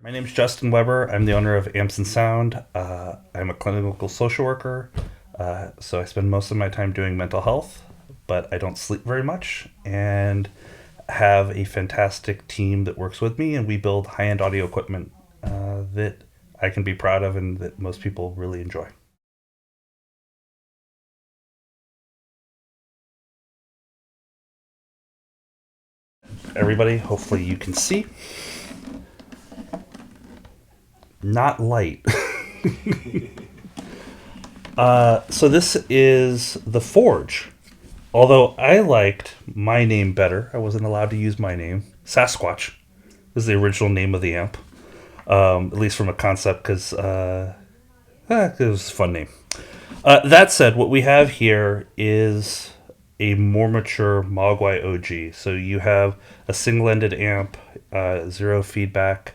My name is Justin Weber. I'm the owner of ampsandsound. I'm a clinical social worker, so I spend most of my time doing mental health, but I don't sleep very much, and have a fantastic team that works with me, and we build high-end audio equipment that I can be proud of and that most people really enjoy. Everybody, hopefully you can see. Not light. So this is the Forge. Although I liked my name better, I wasn't allowed to use my name. Sasquatch is the original name of the amp, at least from a concept, because it was a fun name. That said, what we have here is a more mature Mogwai OG. So you have a single-ended amp, zero feedback,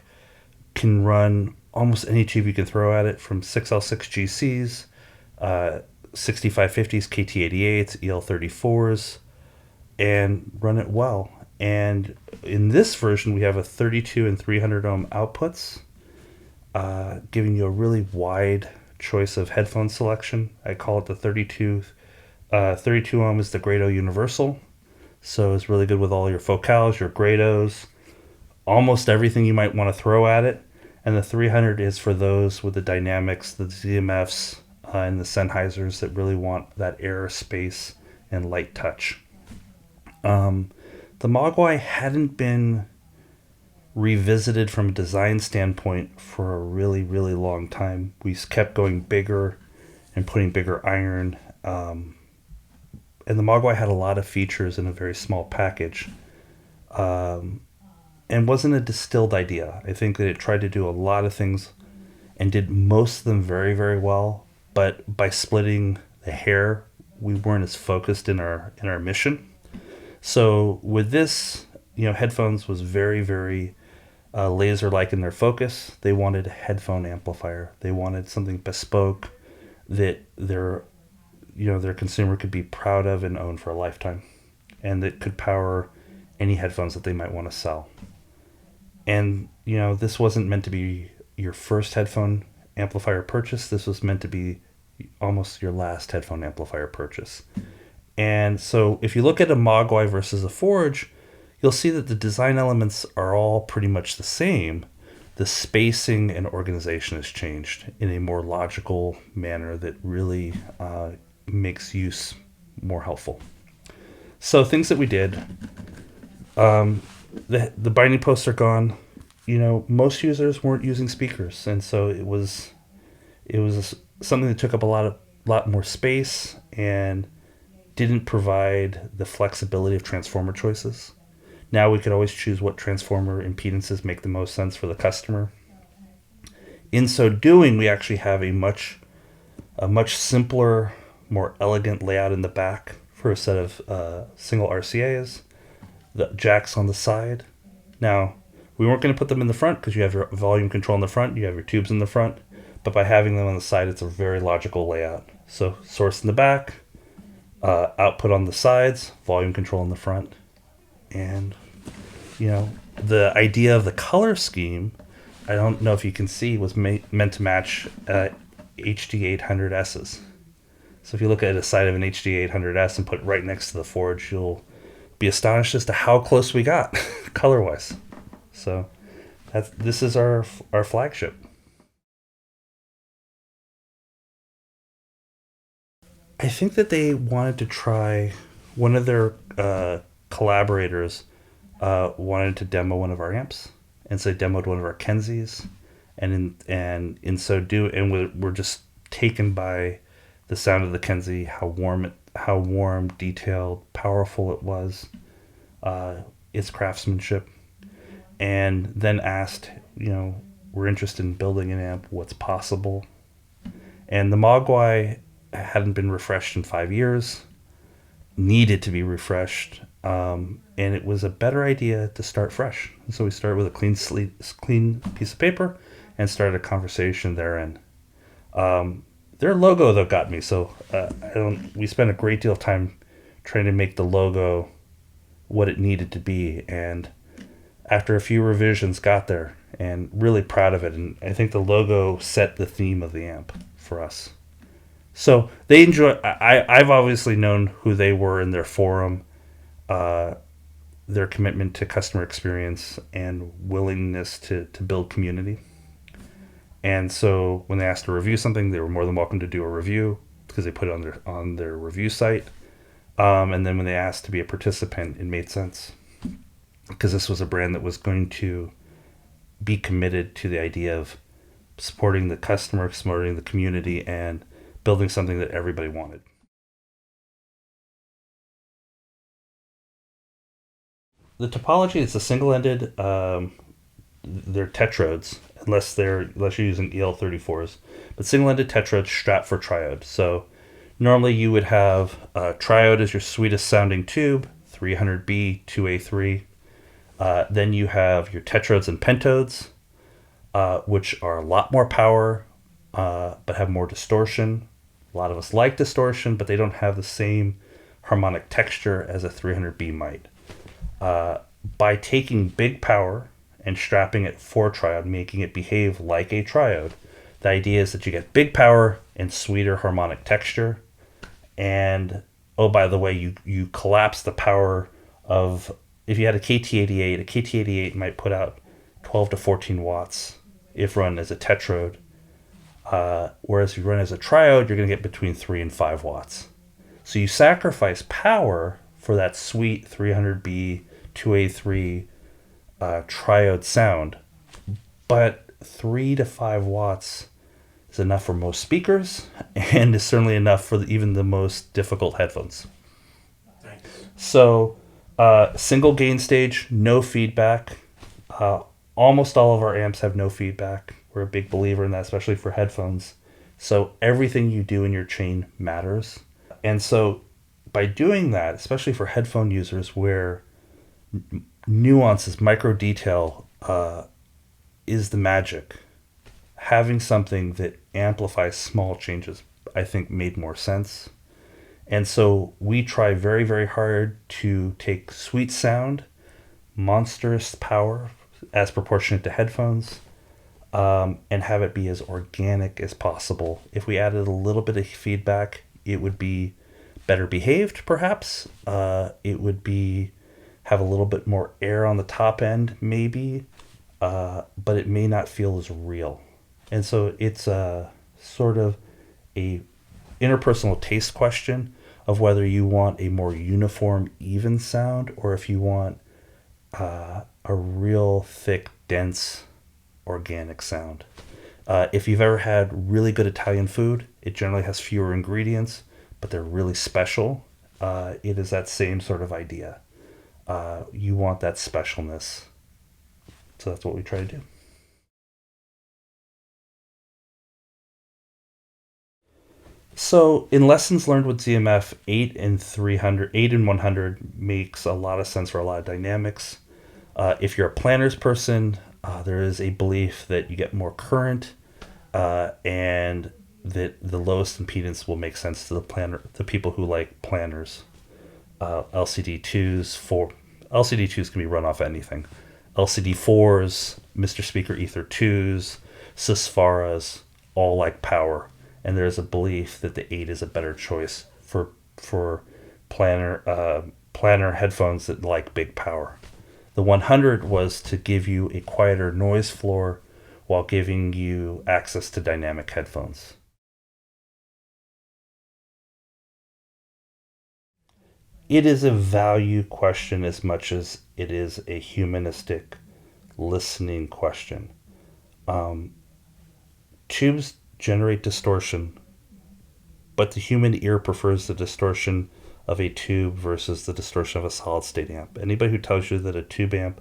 can run almost any tube you can throw at it, from 6L6 GCs, 6550s, KT88s, EL34s, and run it well. And in this version, we have a 32 and 300 ohm outputs, giving you a really wide choice of headphone selection. I call it the 32. 32 ohm is the Grado Universal, so it's really good with all your focals, your Grados, almost everything you might want to throw at it. And the 300 is for those with the dynamics, the ZMFs, and the Sennheisers that really want that air, space, and light touch. The Mogwai hadn't been revisited from a design standpoint for a really, really long time. We kept going bigger and putting bigger iron. And the Mogwai had a lot of features in a very small package. And wasn't a distilled idea. I think that it tried to do a lot of things and did most of them very, very well. But by splitting the hair, we weren't as focused in our mission. So with this, headphones was very, very laser-like in their focus. They wanted a headphone amplifier. They wanted something bespoke that their consumer could be proud of and own for a lifetime, and that could power any headphones that they might want to sell. And this wasn't meant to be your first headphone amplifier purchase. This was meant to be almost your last headphone amplifier purchase. And so if you look at a Mogwai versus a Forge, you'll see that the design elements are all pretty much the same. The spacing and organization has changed in a more logical manner that really makes use more helpful. So things that we did, the binding posts are gone. Most users weren't using speakers, and so it was something that took up a lot more space and didn't provide the flexibility of transformer choices. Now we could always choose what transformer impedances make the most sense for the customer. In so doing, we actually have a much simpler, more elegant layout in the back for a set of single RCAs. The jacks on the side. Now, we weren't going to put them in the front because you have your volume control in the front, you have your tubes in the front, but by having them on the side, it's a very logical layout. So source in the back, output on the sides, volume control in the front. And, the idea of the color scheme, I don't know if you can see, was meant to match HD 800Ss. So if you look at a side of an HD 800S and put it right next to the Forge, you'll be astonished as to how close we got color-wise. So this is our flagship. I think that they wanted to try, one of their collaborators wanted to demo one of our amps, and so they demoed one of our Kenzies, and in so doing, and we're just taken by the sound of the Kenzie, how warm, detailed, powerful it was, its craftsmanship, and then asked, we're interested in building an amp, what's possible? And the Mogwai hadn't been refreshed in 5 years, needed to be refreshed, and it was a better idea to start fresh. So we started with a clean piece of paper and started a conversation therein. Their logo, though, got me. So we spent a great deal of time trying to make the logo what it needed to be, and after a few revisions got there. and really proud of it. And I think the logo set the theme of the amp for us. So they enjoy. I've obviously known who they were in their forum, uh, their commitment to customer experience and willingness to build community. And so when they asked to review something, they were more than welcome to do a review because they put it on their review site. And then when they asked to be a participant, it made sense because this was a brand that was going to be committed to the idea of supporting the customer, supporting the community, and building something that everybody wanted. The topology is a single-ended. They're tetrodes, unless you're using EL34s, but single-ended tetrodes strapped for triode. So normally you would have triode as your sweetest sounding tube, 300B, 2A3. Then you have your tetrodes and pentodes, which are a lot more power, but have more distortion. A lot of us like distortion, but they don't have the same harmonic texture as a 300B might. By taking big power and strapping it for triode, making it behave like a triode, the idea is that you get big power and sweeter harmonic texture. And oh, by the way, you collapse the power of, if you had a KT88 might put out 12 to 14 watts if run as a tetrode. Whereas if you run as a triode, you're going to get between 3 and 5 watts. So you sacrifice power for that sweet 300B, 2A3 triode sound, but 3 to 5 watts is enough for most speakers and is certainly enough for even the most difficult headphones. Thanks. So single gain stage, no feedback. Almost all of our amps have no feedback. We're a big believer in that, especially for headphones. So everything you do in your chain matters. And so by doing that, especially for headphone users where nuances, micro detail is the magic, having something that amplifies small changes, I think made more sense. And so we try very, very hard to take sweet sound, monstrous power as proportionate to headphones, and have it be as organic as possible. If we added a little bit of feedback, it would be better behaved, perhaps. It would be have a little bit more air on the top end, maybe, but it may not feel as real. And so it's a sort of a interpersonal taste question of whether you want a more uniform, even sound, or if you want a real thick, dense, organic sound. If you've ever had really good Italian food, it generally has fewer ingredients, but they're really special. It is that same sort of idea. You want that specialness. So that's what we try to do. So in lessons learned with ZMF, 8 and 100 makes a lot of sense for a lot of dynamics. If you're a planners person, there is a belief that you get more current, and that the lowest impedance will make sense to the people who like planners. LCD2s can be run off anything. LCD4s, Mr. Speaker Ether 2s, Sysfaras, all like power. And there's a belief that the 8 is a better choice for planner headphones that like big power. The 100 was to give you a quieter noise floor while giving you access to dynamic headphones. It is a value question as much as it is a humanistic listening question. Tubes generate distortion, but the human ear prefers the distortion of a tube versus the distortion of a solid state amp. Anybody who tells you that a tube amp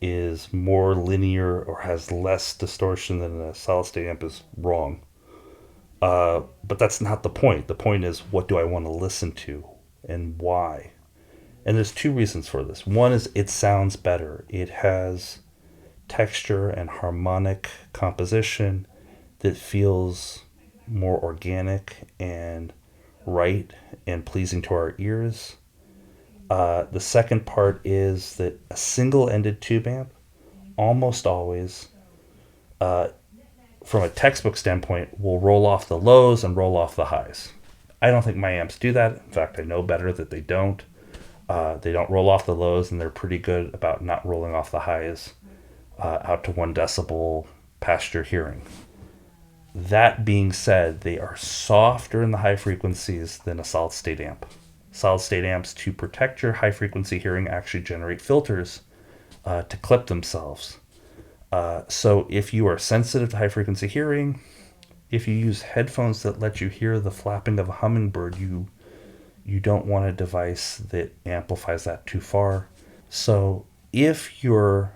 is more linear or has less distortion than a solid state amp is wrong. But that's not the point. The point is, what do I want to listen to and why? And there's two reasons for this. One is it sounds better. It has texture and harmonic composition that feels more organic and right and pleasing to our ears. The second part is that a single-ended tube amp almost always, uh, from a textbook standpoint, will roll off the lows and roll off the highs. I don't think my amps do that. In fact, I know better that they don't. They don't roll off the lows, and they're pretty good about not rolling off the highs out to 1 decibel past your hearing. That being said, they are softer in the high frequencies than a solid state amp. Solid state amps, to protect your high frequency hearing, actually generate filters to clip themselves. So if you are sensitive to high frequency hearing, if you use headphones that let you hear the flapping of a hummingbird, you don't want a device that amplifies that too far. So if your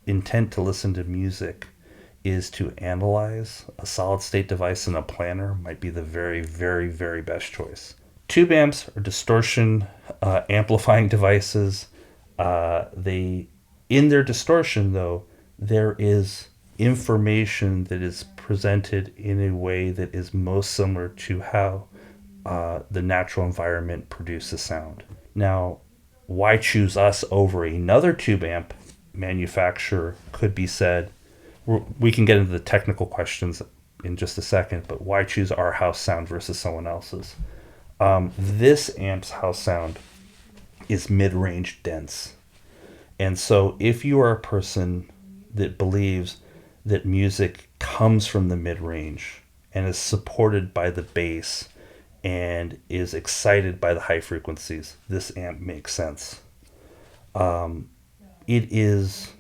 intent to listen to music is to analyze, a solid state device in a planner might be the very, very, very best choice. Tube amps are distortion amplifying devices. They, in their distortion though, there is information that is presented in a way that is most similar to how the natural environment produces sound. Now, why choose us over another tube amp manufacturer could be said. We can get into the technical questions in just a second, but why choose our house sound versus someone else's? This amp's house sound is mid-range dense. And so if you are a person that believes that music comes from the mid-range and is supported by the bass and is excited by the high frequencies, this amp makes sense. It is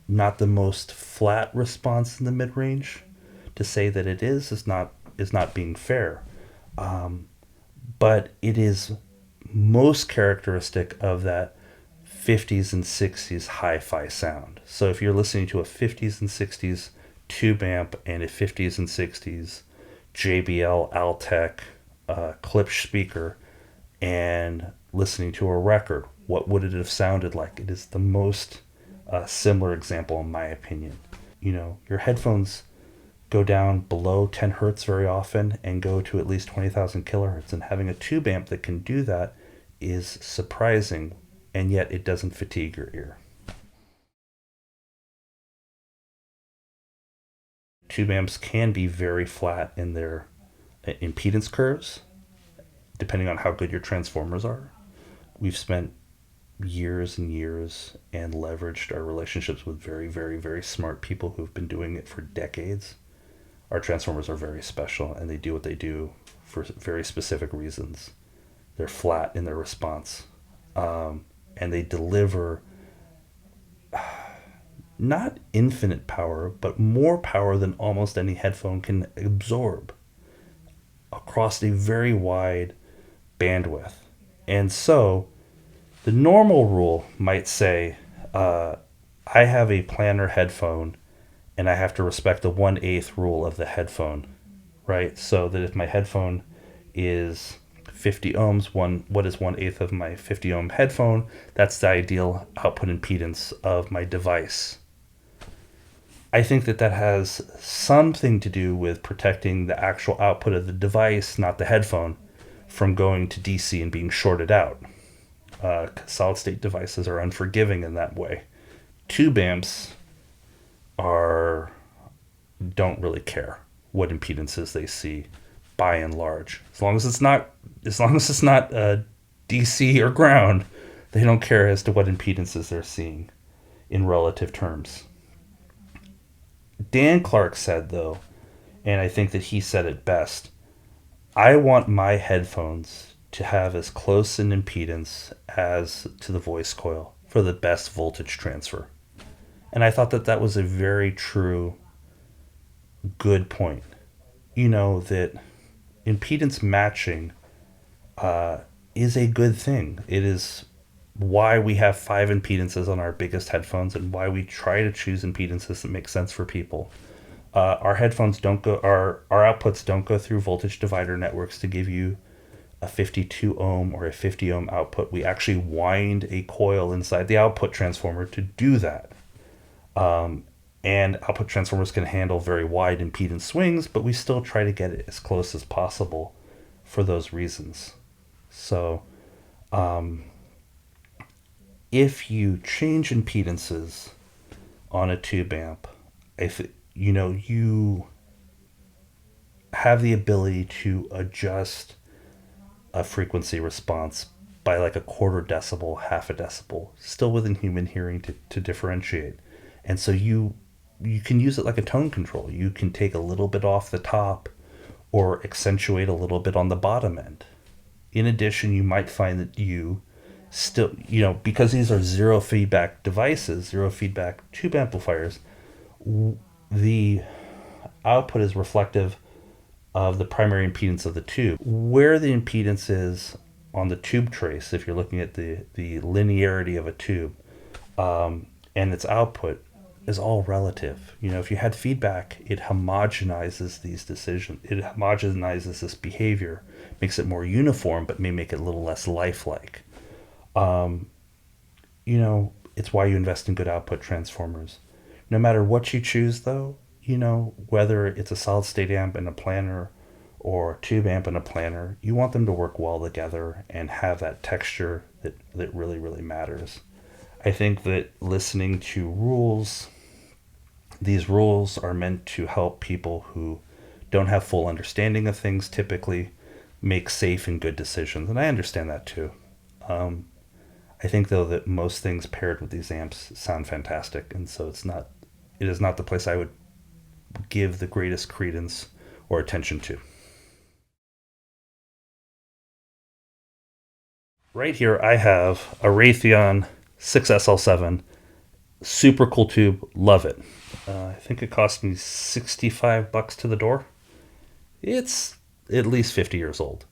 not the most flat response in the mid-range. To say that it is not being fair. But it is most characteristic of that 50s and 60s hi-fi sound. So if you're listening to a 50s and 60s tube amp and a 50s and 60s JBL Altec Klipsch speaker and listening to a record, what would it have sounded like? It is the most similar example in my opinion. You know, your headphones go down below 10 hertz very often and go to at least 20,000 kilohertz, and having a tube amp that can do that is surprising, and yet it doesn't fatigue your ear. Tube amps can be very flat in their impedance curves, depending on how good your transformers are. We've spent years and years and leveraged our relationships with very, very, very smart people who've been doing it for decades. Our transformers are very special, and they do what they do for very specific reasons. They're flat in their response, and they deliver not infinite power, but more power than almost any headphone can absorb across a very wide bandwidth. And so the normal rule might say, I have a planar headphone and I have to respect the 1/8 rule of the headphone, right? So that if my headphone is 50 ohms, what is 1/8 of my 50 ohm headphone? That's the ideal output impedance of my device. I think that has something to do with protecting the actual output of the device, not the headphone, from going to DC and being shorted out. Solid state devices are unforgiving in that way. Tube amps don't really care what impedances they see, by and large. As long as it's not DC or ground, they don't care as to what impedances they're seeing in relative terms. Dan Clark said, though, and I think that he said it best, I want my headphones to have as close an impedance as to the voice coil for the best voltage transfer. And I thought that was a very true, good point. You know, that impedance matching is a good thing. It is why we have 5 impedances on our biggest headphones and why we try to choose impedances that make sense for people. Our headphones our outputs don't go through voltage divider networks to give you a 52 ohm or a 50 ohm output. We actually wind a coil inside the output transformer to do that. And output transformers can handle very wide impedance swings, but we still try to get it as close as possible for those reasons. So, if you change impedances on a tube amp, you have the ability to adjust a frequency response by like a quarter decibel, half a decibel, still within human hearing to differentiate. And so you can use it like a tone control. You can take a little bit off the top or accentuate a little bit on the bottom end. In addition, you might find that you still, because these are zero feedback devices, zero feedback tube amplifiers, the output is reflective of the primary impedance of the tube. Where the impedance is on the tube trace, if you're looking at the linearity of a tube, and its output, is all relative. If you had feedback, it homogenizes these decisions. It homogenizes this behavior, makes it more uniform, but may make it a little less lifelike. It's why you invest in good output transformers. No matter what you choose, though, whether it's a solid state amp and a planner or a tube amp and a planner, you want them to work well together and have that texture that really, really matters. I think that listening to rules, these rules are meant to help people who don't have full understanding of things typically make safe and good decisions. And I understand that too. I think though that most things paired with these amps sound fantastic. And so it is not the place I would give the greatest credence or attention to. Right here I have a Raytheon 6SL7, super cool tube, love it. I think it cost me $65 to the door. It's at least 50 years old.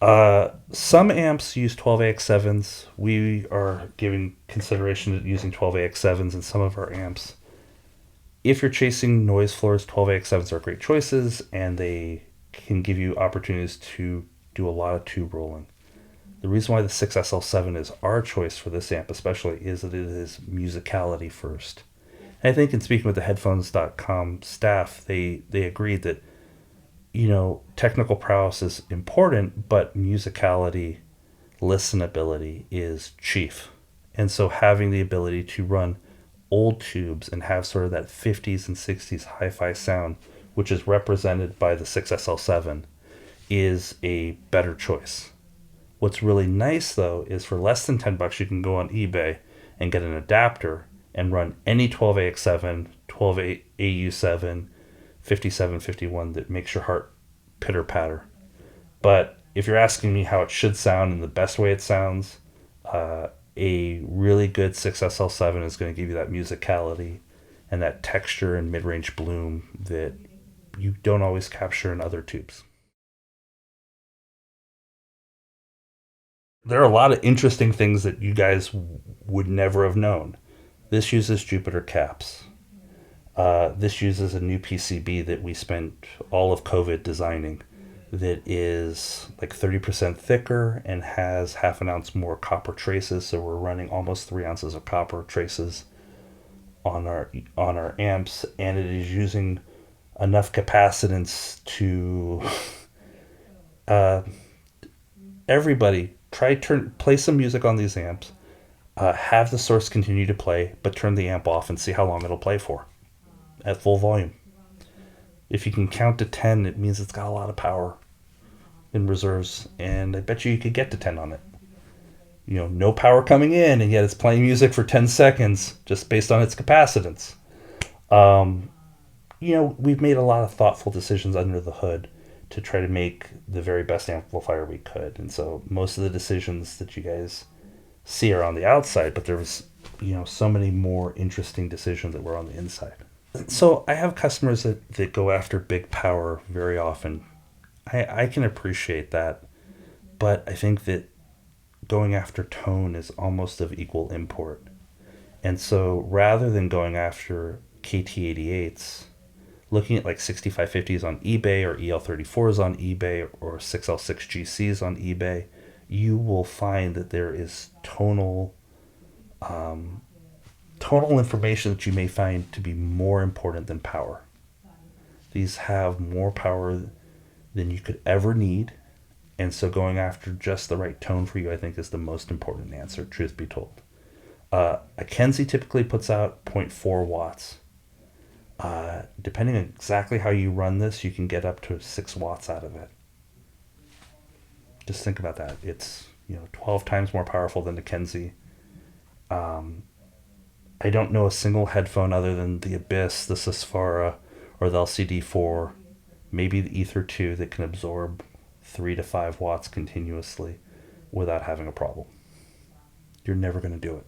Some amps use 12AX7s. We are giving consideration to using 12AX7s in some of our amps. If you're chasing noise floors, 12AX7s are great choices, and they can give you opportunities to do a lot of tube rolling. The reason why the 6SL7 is our choice for this amp especially is that it is musicality first. And I think in speaking with the headphones.com staff, they agreed that, technical prowess is important, but musicality, listenability is chief. And so having the ability to run old tubes and have sort of that 50s and 60s hi-fi sound, which is represented by the 6SL7, is a better choice. What's really nice, though, is for less than $10, you can go on eBay and get an adapter and run any 12AX7, 12AU7, 5751 that makes your heart pitter-patter. But if you're asking me how it should sound and the best way it sounds, a really good 6SL7 is going to give you that musicality and that texture and mid-range bloom that you don't always capture in other tubes. There are a lot of interesting things that you guys would never have known. This uses Jupiter caps. This uses a new PCB that we spent all of COVID designing that is like 30% thicker and has half an ounce more copper traces. So we're running almost 3 ounces of copper traces on our amps, and it is using enough capacitance to everybody play some music on these amps, have the source continue to play, but turn the amp off and see how long it'll play for at full volume. If you can count to 10, it means it's got a lot of power in reserves, and I bet you could get to 10 on it. No power coming in, and yet it's playing music for 10 seconds just based on its capacitance. We've made a lot of thoughtful decisions under the hood to try to make the very best amplifier we could. And so most of the decisions that you guys see are on the outside, but there was, so many more interesting decisions that were on the inside. So I have customers that go after big power very often. I can appreciate that, but I think that going after tone is almost of equal import. And so rather than going after KT88s, looking at like 6550s on eBay or EL34s on eBay or 6L6GCs on eBay, you will find that there is tonal information that you may find to be more important than power. These have more power than you could ever need, and so going after just the right tone for you, I think, is the most important answer, truth be told. A Kenzie typically puts out zero point 0.4 watts. Depending on exactly how you run this, you can get up to 6 watts out of it. Just think about that. It's 12 times more powerful than the Kenzie. I don't know a single headphone other than the Abyss, the Susvara, or the LCD4, maybe the Ether 2 that can absorb 3 to 5 watts continuously without having a problem. You're never going to do it.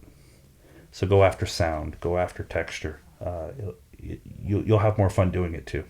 So go after sound, go after texture. You'll have more fun doing it too.